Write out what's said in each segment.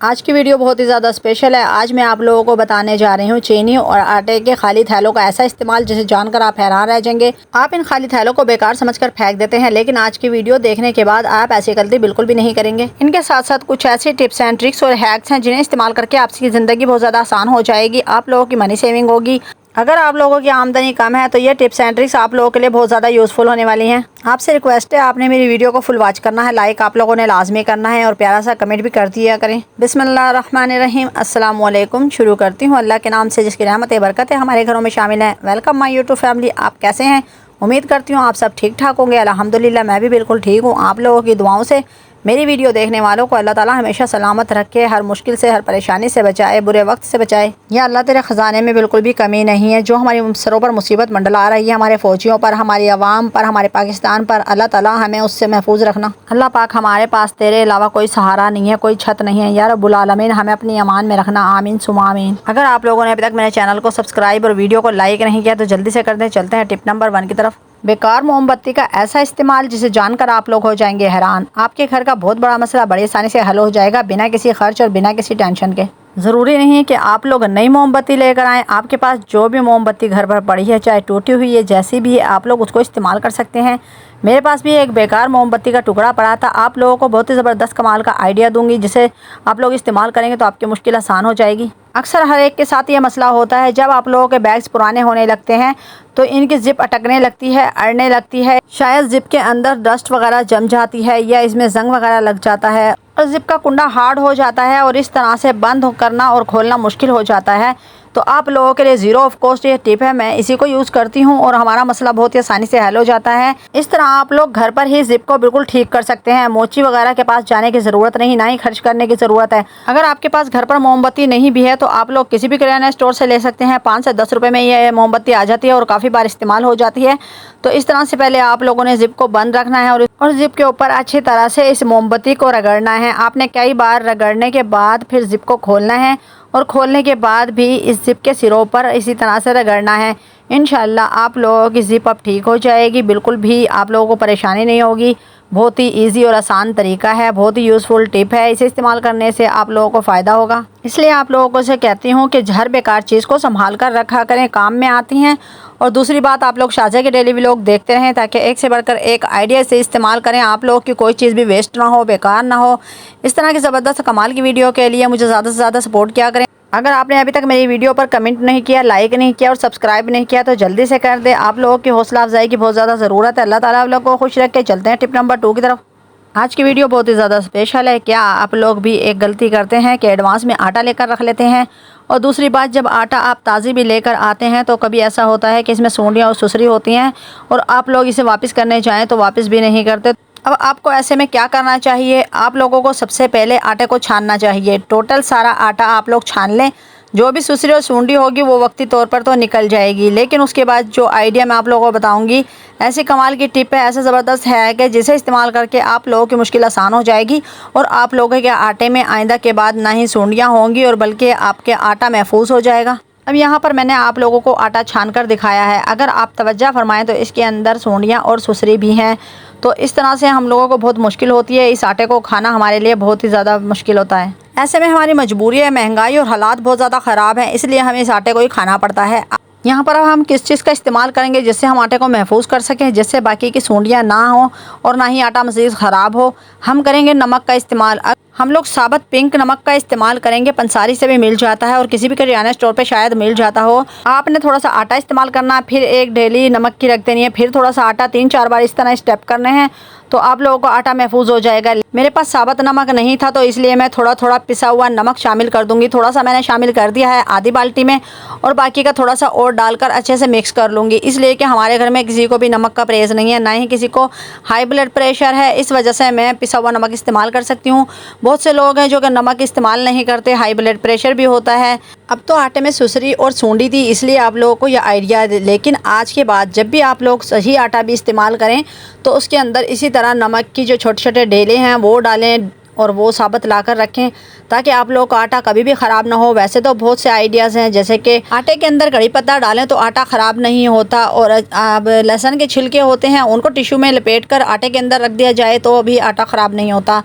आज की वीडियो बहुत ही ज़्यादा स्पेशल है। आज मैं आप लोगों को बताने जा रही हूँ चीनी और आटे के खाली थैलों का ऐसा इस्तेमाल जिसे जानकर आप हैरान रह जाएंगे। आप इन खाली थैलों को बेकार समझकर फेंक देते हैं, लेकिन आज की वीडियो देखने के बाद आप ऐसी गलती बिल्कुल भी नहीं करेंगे। इनके साथ साथ कुछ ऐसी टिप्स एंड ट्रिक्स और हैक्स हैं जिन्हें इस्तेमाल करके आपकी ज़िंदगी बहुत ज़्यादा आसान हो जाएगी। आप लोगों की मनी सेविंग होगी। अगर आप लोगों की आमदनी कम है तो ये टिप्स एंड ट्रिक्स आप लोगों के लिए बहुत ज़्यादा यूज़फुल होने वाली हैं। आपसे रिक्वेस्ट है, आपने मेरी वीडियो को फुल वॉच करना है, लाइक आप लोगों ने लाजमी करना है और प्यारा सा कमेंट भी कर दिया करें। बिस्मिल्लाहिर्रहमानिर्रहीम, अस्सलाम वालेकुम। शुरू करती हूँ अल्लाह के नाम से जिसकी रहमत बरकत है हमारे घरों में शामिल है। Welcome my YouTube family. आप कैसे हैं? उम्मीद करती हूँ आप सब ठीक ठाक होंगे। अल्हम्दुलिल्लाह मैं भी बिल्कुल ठीक हूँ। आप लोगों की दुआओं से मेरी वीडियो देखने वालों को अल्लाह ताला हमेशा सलामत रखे, हर मुश्किल से, हर परेशानी से बचाए, बुरे वक्त से बचाए। या अल्लाह तेरे ख़जाने में बिल्कुल भी कमी नहीं है। जो हमारी सरों पर मुसीबत मंडला रही है, हमारे फ़ौजियों पर, हमारी आवाम पर, हमारे पाकिस्तान पर, अल्लाह ताला हमें उससे महफूज रखना। अल्लाह पाक हमारे पास तेरे अलावा कोई सहारा नहीं है, कोई छत नहीं है। या रब्बुल आलमीन हमें अपनी अमान में रखना। आमीन सुमा आमीन। अगर आप लोगों ने अभी तक मेरे चैनल को सब्सक्राइब और वीडियो को लाइक नहीं किया तो जल्दी से कर दें। चलते हैं टिप नंबर 1 की तरफ। बेकार मोमबत्ती का ऐसा इस्तेमाल जिसे जानकर आप लोग हो जाएंगे हैरान। आपके घर का बहुत बड़ा मसला बड़ी आसानी से हल हो जाएगा, बिना किसी खर्च और बिना किसी टेंशन के। ज़रूरी नहीं है कि आप लोग नई मोमबत्ती लेकर आएँ। आपके पास जो भी मोमबत्ती घर पर पड़ी है, चाहे टूटी हुई है, जैसी भी है, आप लोग उसको इस्तेमाल कर सकते हैं। मेरे पास भी एक बेकार मोमबत्ती का टुकड़ा पड़ा था। आप लोगों को बहुत ही ज़बरदस्त कमाल का आइडिया दूंगी जिसे आप लोग इस्तेमाल करेंगे तो आपकी मुश्किल आसान हो जाएगी। अक्सर हर एक के साथ ये मसला होता है, जब आप लोगों के बैग्स पुराने होने लगते हैं तो इनकी जिप अटकने लगती है, अड़ने लगती है। शायद जिप के अंदर डस्ट वगैरह जम जाती है या इसमें जंग वगैरह लग जाता है और जिप का कुंडा हार्ड हो जाता है और इस तरह से बंद करना और खोलना मुश्किल हो जाता है। तो आप लोगों के लिए ज़ीरो ऑफ कॉस्ट ये टिप है। मैं इसी को यूज़ करती हूँ और हमारा मसला बहुत ही आसानी से हल हो जाता है। इस तरह आप लोग घर पर ही जिप को बिल्कुल ठीक कर सकते हैं। मोची वगैरह के पास जाने की ज़रूरत नहीं, ना ही खर्च करने की ज़रूरत है। अगर आपके पास घर पर मोमबत्ती नहीं भी है तो आप लोग किसी भी किराना स्टोर से ले सकते हैं। 5 से 10 रुपये में ये मोमबत्ती आ जाती है और काफ़ी बार इस्तेमाल हो जाती है। तो इस तरह से पहले आप लोगों ने जिप को बंद रखना है और जिप के ऊपर अच्छी तरह से इस मोमबत्ती को रगड़ना है। आपने कई बार रगड़ने के बाद फिर जिप को खोलना है और खोलने के बाद भी इस जिप के सिरों पर इसी तरह से रगड़ना है। इंशाल्लाह आप लोगों की जिप अब ठीक हो जाएगी। बिल्कुल भी आप लोगों को परेशानी नहीं होगी। बहुत ही इजी और आसान तरीका है, बहुत ही यूज़फुल टिप है। इसे इस्तेमाल करने से आप लोगों को फ़ायदा होगा। इसलिए आप लोगों को से कहती हूँ कि हर बेकार चीज़ को संभाल कर रखा करें, काम में आती हैं। और दूसरी बात, आप लोग शाज़ा के डेली व्लॉग देखते रहें ताकि एक से बढ़कर एक आइडिया से इस्तेमाल करें। आप लोगों की कोई चीज़ भी वेस्ट ना हो, बेकार ना हो। इस तरह की ज़बरदस्त कमाल की वीडियो के लिए मुझे ज़्यादा से ज़्यादा सपोर्ट किया करें। अगर आपने अभी तक मेरी वीडियो पर कमेंट नहीं किया, लाइक नहीं किया और सब्सक्राइब नहीं किया तो जल्दी से कर दे। आप लोगों की हौसला अफजाई की बहुत ज़्यादा ज़रूरत है। अल्लाह ताला आप लोगों को खुश रख के। चलते हैं टिप नंबर 2 की तरफ। आज की वीडियो बहुत ही ज़्यादा स्पेशल है। क्या आप लोग भी एक गलती करते हैं कि एडवांस में आटा लेकर रख लेते हैं? और दूसरी बात, जब आटा आप ताज़ी भी लेकर आते हैं तो कभी ऐसा होता है कि इसमें सूंडियाँ और सुसरी होती हैं और आप लोग इसे वापस करने जाएँ तो वापस भी नहीं करते। अब आपको ऐसे में क्या करना चाहिए? आप लोगों को सबसे पहले आटे को छानना चाहिए। टोटल सारा आटा आप लोग छान लें। जो भी सुसरी और सूंडी होगी वो वक्ती तौर पर तो निकल जाएगी, लेकिन उसके बाद जो आइडिया मैं आप लोगों को बताऊंगी, ऐसी कमाल की टिप है, ऐसा ज़बरदस्त है कि जिसे इस्तेमाल करके आप लोगों की मुश्किल आसान हो जाएगी और आप लोगों के आटे में आइंदा के बाद ना ही सूंडियाँ होंगी और बल्कि आपके आटा महफूज हो जाएगा। अब यहाँ पर मैंने आप लोगों को आटा छान कर दिखाया है। अगर आप तवज्जो फरमाएं तो इसके अंदर सूंडियाँ और सुसरी भी हैं। तो इस तरह से हम लोगों को बहुत मुश्किल होती है। इस आटे को खाना हमारे लिए बहुत ही ज़्यादा मुश्किल होता है। ऐसे में हमारी मजबूरी है, महंगाई और हालात बहुत ज़्यादा ख़राब हैं, इसलिए हमें इस आटे को ही खाना पड़ता है। यहाँ पर अब हम किस चीज़ का इस्तेमाल करेंगे जिससे हम आटे को महफूज कर सकें, जिससे बाकी की सूंडियाँ ना हो और ना ही आटा मज़ीद ख़राब हो? हम करेंगे नमक का इस्तेमाल। हम लोग साबुत पिंक नमक का इस्तेमाल करेंगे। पंसारी से भी मिल जाता है और किसी भी किराना स्टोर पे शायद मिल जाता हो। आपने थोड़ा सा आटा इस्तेमाल करना, फिर एक डेली नमक की रख देनी है, फिर थोड़ा सा आटा, 3-4 बार इस तरह स्टेप करने हैं तो आप लोगों को आटा महफूज हो जाएगा। मेरे पास साबुत नमक नहीं था तो इसलिए मैं थोड़ा थोड़ा पिसा हुआ नमक शामिल कर दूंगी। थोड़ा सा मैंने शामिल कर दिया है आधी बाल्टी में और बाकी का थोड़ा सा और डालकर अच्छे से मिक्स कर लूँगी। इसलिए कि हमारे घर में किसी को भी नमक का परहेज़ नहीं है, ना ही किसी को हाई ब्लड प्रेशर है। इस वजह से मैं पिसा हुआ नमक इस्तेमाल कर सकती हूँ। बहुत से लोग हैं जो कि नमक इस्तेमाल नहीं करते, हाई ब्लड प्रेशर भी होता है। अब तो आटे में सुसरी और सूंडी थी इसलिए आप लोगों को यह आइडिया, लेकिन आज के बाद जब भी आप लोग सही आटा भी इस्तेमाल करें तो उसके अंदर इसी तरह नमक की जो छोटे छोटे ढेले हैं वो डालें और वो साबुत ला कर रखें ताकि आप लोगों का आटा कभी भी ख़राब ना हो। वैसे तो बहुत से आइडियाज़ हैं, जैसे कि आटे के अंदर कड़ी पत्ता डालें तो आटा ख़राब नहीं होता, और अब लहसुन के छिलके होते हैं उनको टिश्यू में लपेट कर आटे के अंदर रख दिया जाए तो भी आटा ख़राब नहीं होता।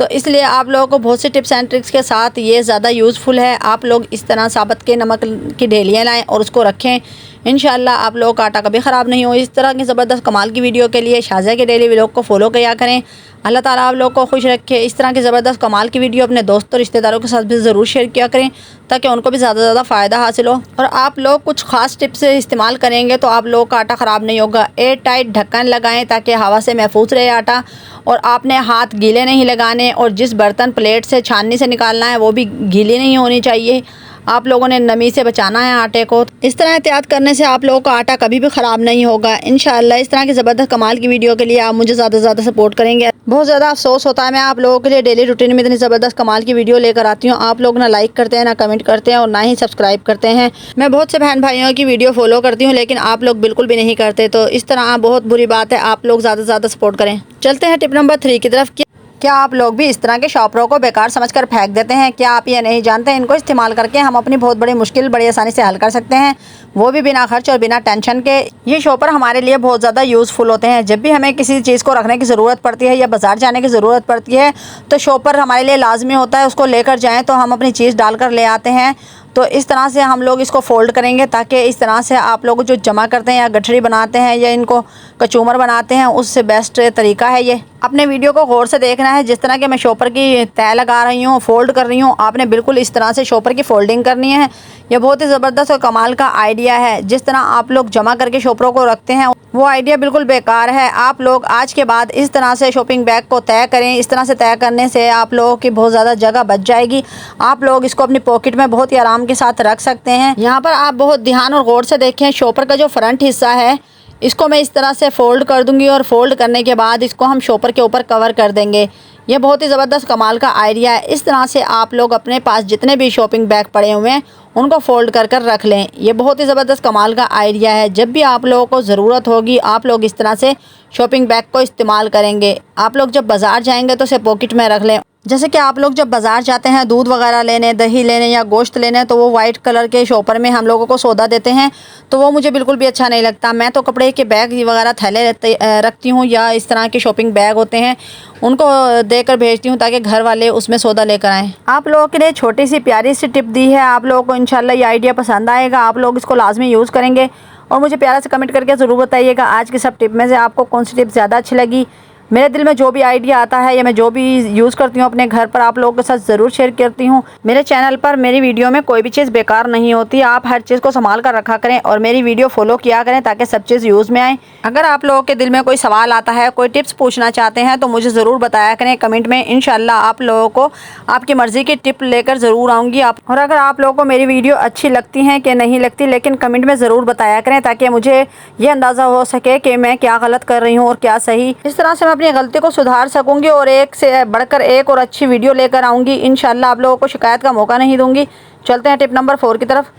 तो इसलिए आप लोगों को बहुत से टिप्स एंड ट्रिक्स के साथ ये ज़्यादा यूज़फुल है। आप लोग इस तरह साबुत के नमक की ढेलियाँ लाएँ और उसको रखें। इंशाल्लाह आप लोगों का आटा कभी ख़राब नहीं हो। इस तरह की ज़बरदस्त कमाल की वीडियो के लिए शाज़ा के डेली व्लॉग को फॉलो किया करें। अल्लाह ताला आप लोग को खुश रखे। इस तरह की ज़बरदस्त कमाल की वीडियो अपने दोस्तों रिश्तेदारों के साथ भी ज़रूर शेयर किया करें ताकि उनको भी ज़्यादा से ज़्यादा फ़ायदा हासिल हो। और आप लोग कुछ ख़ास टिप्स इस्तेमाल करेंगे तो आप लोगों का आटा ख़राब नहीं होगा। एयर टाइट ढक्कन लगाएं ताकि हवा से महफूज रहे आटा। और आपने हाथ गीले नहीं लगाने और जिस बर्तन प्लेट से छाननी से निकालना है वो भी गीली नहीं होनी चाहिए। आप लोगों ने नमी से बचाना है आटे को। इस तरह एहतियात करने से आप लोगों का आटा कभी भी ख़राब नहीं होगा इंशाअल्लाह। इस तरह की ज़बरदस्त कमाल की वीडियो के लिए आप मुझे ज़्यादा से ज़्यादा सपोर्ट करेंगे। बहुत ज़्यादा अफसोस होता है मैं आप लोगों के लिए डेली रूटीन में इतनी ज़बरदस्त कमाल की वीडियो लेकर आती हूँ, आप लोग ना लाइक करते हैं, ना कमेंट करते हैं और ना ही सब्सक्राइब करते हैं। मैं बहुत से बहन भाइयों की वीडियो फॉलो करती हूँ लेकिन आप लोग बिल्कुल भी नहीं करते, तो इस तरह बहुत बुरी बात है। आप लोग ज़्यादा से ज़्यादा सपोर्ट करें। चलते हैं टिप नंबर 3 की तरफ। क्या आप लोग भी इस तरह के शॉपरों को बेकार समझकर फेंक देते हैं? क्या आप ये नहीं जानते इनको इस्तेमाल करके हम अपनी बहुत बड़ी मुश्किल बड़ी आसानी से हल कर सकते हैं, वो भी बिना खर्च और बिना टेंशन के। ये शॉपर हमारे लिए बहुत ज़्यादा यूज़फुल होते हैं। जब भी हमें किसी चीज़ को रखने की ज़रूरत पड़ती है या बाज़ार जाने की ज़रूरत पड़ती है तो शॉपर हमारे लिए लाजमी होता है। उसको लेकर जाएँ तो हम अपनी चीज़ डालकर ले आते हैं। तो इस तरह से हम लोग इसको फ़ोल्ड करेंगे ताकि इस तरह से आप लोग जो जमा करते हैं या गठरी बनाते हैं या इनको कचूमर बनाते हैं उससे बेस्ट तरीका है ये। अपने वीडियो को गौर से देखना है। जिस तरह के मैं शॉपर की तय लगा रही हूँ, फ़ोल्ड कर रही हूँ, आपने बिल्कुल इस तरह से शॉपर की फ़ोल्डिंग करनी है। यह बहुत ही ज़बरदस्त और कमाल का आइडिया है। जिस तरह आप लोग जमा करके शॉपरों को रखते हैं वो आइडिया बिल्कुल बेकार है। आप लोग आज के बाद इस तरह से शॉपिंग बैग को तय करें। इस तरह से तय करने से आप लोगों की बहुत ज़्यादा जगह बच जाएगी। आप लोग इसको अपनी पॉकेट में बहुत ही आराम के साथ रख सकते हैं। यहाँ पर आप बहुत ध्यान और गौर से देखें, शॉपर का जो फ्रंट हिस्सा है इसको मैं इस तरह से फ़ोल्ड कर दूंगी और फोल्ड करने के बाद इसको हम शॉपर के ऊपर कवर कर देंगे। यह बहुत ही ज़बरदस्त कमाल का आइडिया है। इस तरह से आप लोग अपने पास जितने भी शॉपिंग बैग पड़े हुए हैं उनको फ़ोल्ड कर कर रख लें। ये बहुत ही ज़बरदस्त कमाल का आइडिया है। जब भी आप लोगों को ज़रूरत होगी आप लोग इस तरह से शॉपिंग बैग को इस्तेमाल करेंगे। आप लोग जब बाज़ार जाएंगे तो उसे पॉकेट में रख लें। जैसे कि आप लोग जब बाज़ार जाते हैं दूध वगैरह लेने, दही लेने या गोश्त लेने, तो वो वाइट कलर के शॉपर में हम लोगों को सौदा देते हैं, तो वो मुझे बिल्कुल भी अच्छा नहीं लगता। मैं तो कपड़े के बैग वगैरह थैले रखती हूँ या इस तरह के शॉपिंग बैग होते हैं उनको देकर भेजती हूँ ताकि घर वाले उसमें सौदा लेकर आएँ। आप लोगों के लिए छोटी सी प्यारी सी टिप दी है। आप लोगों को इंशाल्लाह ये आइडिया पसंद आएगा। आप लोग इसको लाजमी यूज़ करेंगे और मुझे प्यारा से कमेंट करके ज़रूर बताइएगा आज की सब टिप में से आपको कौन सी टिप ज़्यादा अच्छी लगी। मेरे दिल में जो भी आइडिया आता है या मैं जो भी यूज़ करती हूँ अपने घर पर आप लोगों के साथ ज़रूर शेयर करती हूँ। मेरे चैनल पर मेरी वीडियो में कोई भी चीज़ बेकार नहीं होती। आप हर चीज़ को संभाल कर रखा करें और मेरी वीडियो फॉलो किया करें ताकि सब चीज़ यूज़ में आए। अगर आप लोगों के दिल में कोई सवाल आता है, कोई टिप्स पूछना चाहते हैं तो मुझे ज़रूर बताया करें कमेंट में। इंशाल्लाह आप लोगों को आपकी मर्ज़ी की टिप लेकर ज़रूर आऊँगी। और अगर आप लोगों को मेरी वीडियो अच्छी लगती हैं कि नहीं लगती, लेकिन कमेंट में ज़रूर बताया करें ताकि मुझे ये अंदाज़ा हो सके कि मैं क्या गलत कर रही हूँ और क्या सही। इस तरह से मैं अपनी गलती को सुधार सकूंगी और एक से बढ़कर एक और अच्छी वीडियो लेकर आऊंगी। इंशाल्लाह आप लोगों को शिकायत का मौका नहीं दूंगी। चलते हैं टिप नंबर 4 की तरफ।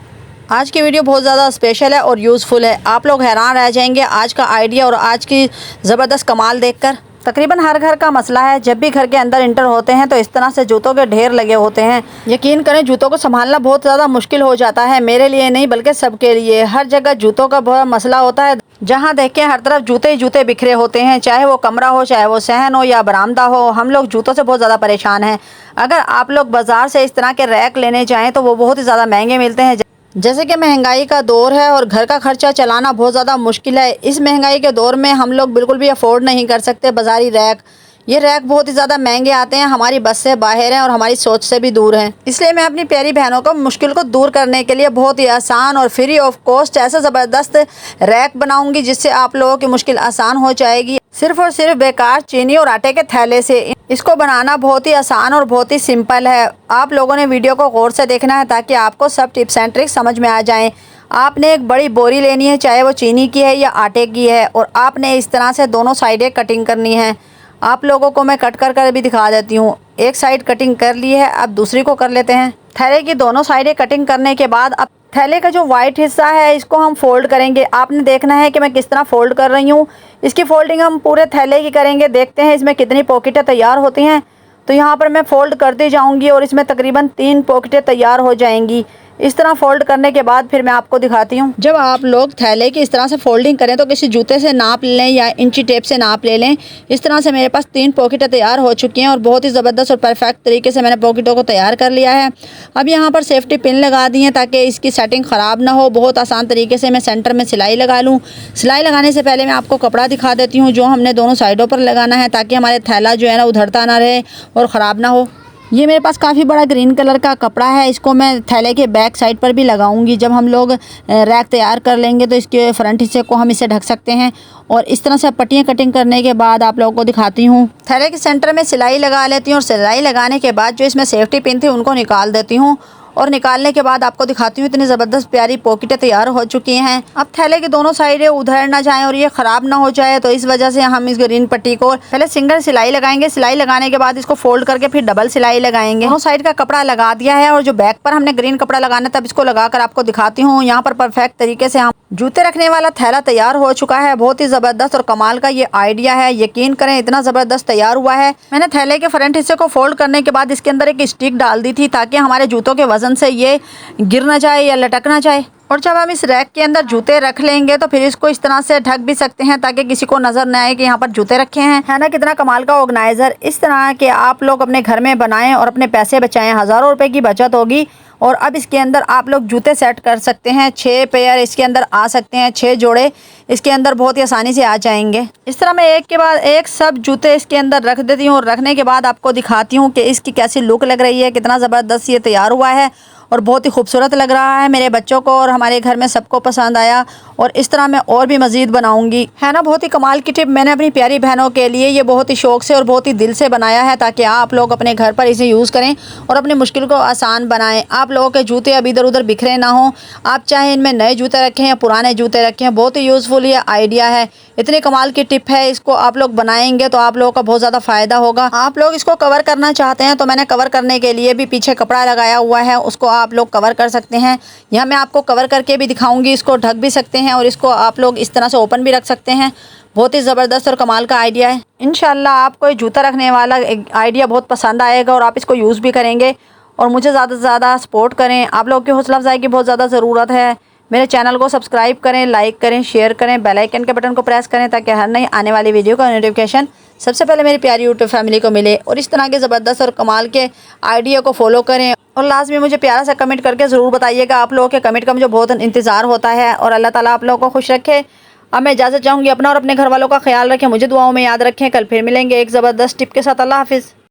आज की वीडियो बहुत ज़्यादा स्पेशल है और यूज़फुल है। आप लोग हैरान रह जाएंगे आज का आइडिया और आज की ज़बरदस्त कमाल देखकर। तकरीबन हर घर का मसला है, जब भी घर के अंदर इंटर होते हैं तो इस तरह से जूतों के ढेर लगे होते हैं। यकीन करें जूतों को संभालना बहुत ज़्यादा मुश्किल हो जाता है, मेरे लिए नहीं बल्कि सबके लिए। हर जगह जूतों का बहुत मसला होता है। जहाँ देखें हर तरफ जूते ही जूते बिखरे होते हैं, चाहे वो कमरा हो, चाहे वो सहन हो या बरामदा हो। हम लोग जूतों से बहुत ज़्यादा परेशान हैं। अगर आप लोग बाज़ार से इस तरह के रैक लेने जाएँ तो वो बहुत ही ज़्यादा महंगे मिलते हैं। जैसे कि महंगाई का दौर है और घर का खर्चा चलाना बहुत ज़्यादा मुश्किल है। इस महंगाई के दौर में हम लोग बिल्कुल भी अफोर्ड नहीं कर सकते बाज़ारी रैक। ये रैक बहुत ही ज़्यादा महंगे आते हैं, हमारी बस से बाहर हैं और हमारी सोच से भी दूर हैं। इसलिए मैं अपनी प्यारी बहनों को मुश्किल को दूर करने के लिए बहुत ही आसान और फ्री ऑफ कॉस्ट ऐसा ज़बरदस्त रैक बनाऊंगी जिससे आप लोगों की मुश्किल आसान हो जाएगी। सिर्फ और सिर्फ बेकार चीनी और आटे के थैले से। इसको बनाना बहुत ही आसान और बहुत ही सिंपल है। आप लोगों ने वीडियो को गौर से देखना है ताकि आपको सब टिप्स एंड ट्रिक्स समझ में आ जाएं। आपने एक बड़ी बोरी लेनी है, चाहे वो चीनी की है या आटे की है, और आपने इस तरह से दोनों साइडें कटिंग करनी है। आप लोगों को मैं कट कर भी दिखा देती हूँ। एक साइड कटिंग कर ली है, अब दूसरी को कर लेते हैं। थैले की दोनों साइडें कटिंग करने के बाद अब थैले का जो वाइट हिस्सा है इसको हम फोल्ड करेंगे। आपने देखना है कि मैं किस तरह फोल्ड कर रही हूँ। इसकी फोल्डिंग हम पूरे थैले की करेंगे। देखते हैं इसमें कितनी पॉकेटें तैयार होती हैं। तो यहाँ पर मैं फ़ोल्ड करती जाऊँगी और इसमें तकरीबन 3 पॉकेटें तैयार हो जाएंगी। इस तरह फोल्ड करने के बाद फिर मैं आपको दिखाती हूँ। जब आप लोग थैले की इस तरह से फोल्डिंग करें तो किसी जूते से नाप लें या इंची टेप से नाप ले लें। इस तरह से मेरे पास 3 पॉकेटें तैयार हो चुकी हैं और बहुत ही ज़बरदस्त और परफेक्ट तरीके से मैंने पॉकेटों को तैयार कर लिया है। अब यहाँ पर सेफ्टी पिन लगा दी है ताकि इसकी सेटिंग ख़राब ना हो। बहुत आसान तरीके से मैं सेंटर में सिलाई लगा लूँ। सिलाई लगाने से पहले मैं आपको कपड़ा दिखा देती हूँ जो हमने दोनों साइडों पर लगाना है ताकि हमारे थैला जो है ना उधड़ता ना रहे और ख़राब ना हो। ये मेरे पास काफ़ी बड़ा ग्रीन कलर का कपड़ा है, इसको मैं थैले के बैक साइड पर भी लगाऊंगी। जब हम लोग रैक तैयार कर लेंगे तो इसके फ्रंट हिस्से को हम इसे ढक सकते हैं। और इस तरह से पट्टियाँ कटिंग करने के बाद आप लोगों को दिखाती हूँ। थैले के सेंटर में सिलाई लगा लेती हूँ और सिलाई लगाने के बाद जो इसमें सेफ्टी पिन थी उनको निकाल देती हूँ। और निकालने के बाद आपको दिखाती हूँ इतनी ज़बरदस्त प्यारी पॉकेटें तैयार हो चुकी हैं। अब थैले की दोनों साइडें उधड़ ना जाएं और ये ख़राब ना हो जाए, तो इस वजह से हम इस ग्रीन पट्टी को पहले सिंगल सिलाई लगाएंगे। सिलाई लगाने के बाद इसको फोल्ड करके फिर डबल सिलाई लगाएंगे। दोनों साइड का कपड़ा लगा दिया है और जो बैक पर हमने ग्रीन कपड़ा लगाना तब इसको लगाकर आपको दिखाती हूँ। यहाँ पर परफेक्ट तरीके से हम जूते रखने वाला थैला तैयार हो चुका है। बहुत ही ज़बरदस्त और कमाल का ये आइडिया है, यकीन करें इतना ज़बरदस्त तैयार हुआ है। मैंने थैले के फ्रंट हिस्से को फोल्ड करने के बाद इसके अंदर एक स्टिक डाल दी थी ताकि हमारे जूतों के वजन से ये गिर ना जाए या लटक ना जाए। और जब हम इस रैक के अंदर जूते रख लेंगे तो फिर इसको इस तरह से ढक भी सकते हैं ताकि किसी को नजर न आए कि यहाँ पर जूते रखे हैं। है ना कितना कमाल का ऑर्गेनाइजर। इस तरह के आप लोग अपने घर में बनाएं और अपने पैसे बचाएं, हज़ारों रुपए की बचत होगी। और अब इसके अंदर आप लोग जूते सेट कर सकते हैं। 6 पेयर इसके अंदर आ सकते हैं, 6 जोड़े इसके अंदर बहुत ही आसानी से आ जाएंगे। इस तरह मैं एक के बाद एक सब जूते इसके अंदर रख देती हूँ और रखने के बाद आपको दिखाती हूँ कि इसकी कैसी लुक लग रही है, कितना ज़बरदस्त ये तैयार हुआ है और बहुत ही खूबसूरत लग रहा है। मेरे बच्चों को और हमारे घर में सबको पसंद आया और इस तरह मैं और भी मज़ीद बनाऊंगी। है ना बहुत ही कमाल की टिप मैंने अपनी प्यारी बहनों के लिए ये बहुत ही शौक़ से और बहुत ही दिल से बनाया है ताकि आप लोग अपने घर पर इसे यूज़ करें और अपनी मुश्किल को आसान बनाएं। आप लोगों के जूते अब इधर उधर बिखरे ना हों। आप चाहे इनमें नए जूते रखें या पुराने जूते रखें, बहुत ही यूज़फुल ये आइडिया है। इतनी कमाल की टिप है, इसको आप लोग बनाएंगे तो आप लोगों का बहुत ज़्यादा फ़ायदा होगा। आप लोग इसको कवर करना चाहते हैं तो मैंने कवर करने के लिए भी पीछे कपड़ा लगाया हुआ है, उसको आप लोग कवर कर सकते हैं। यहाँ मैं आपको कवर करके भी दिखाऊंगी, इसको ढक भी सकते हैं और इसको आप लोग इस तरह से ओपन भी रख सकते हैं। बहुत ही ज़बरदस्त और कमाल का आइडिया है। इंशाल्लाह आपको ये जूता रखने वाला आइडिया बहुत पसंद आएगा और आप इसको यूज़ भी करेंगे। और मुझे ज़्यादा से ज़्यादा सपोर्ट करें, आप लोगों की हौसला अफजाई की बहुत ज़्यादा ज़रूरत है। मेरे चैनल को सब्सक्राइब करें, लाइक करें, शेयर करें, बेल आइकन के बटन को प्रेस करें ताकि हर नई आने वाली वीडियो का नोटिफिकेशन सबसे पहले मेरी प्यारी यूट्यूब फैमिली को मिले। और इस तरह के ज़बरदस्त और कमाल के आइडिया को फॉलो करें और लास्ट में मुझे प्यारा सा कमेंट करके ज़रूर बताइएगा। आप लोगों के कमेंट का मुझे बहुत इंतज़ार होता है। और अल्लाह ताला आप लोगों को खुश रखे। अब मैं इजाज़त चाहूँगी, अपना और अपने घर वालों का ख्याल रखें, मुझे दुआओं में याद रखें। कल फिर मिलेंगे एक ज़बरदस्त टिप के साथ। अल्लाह हाफिज़।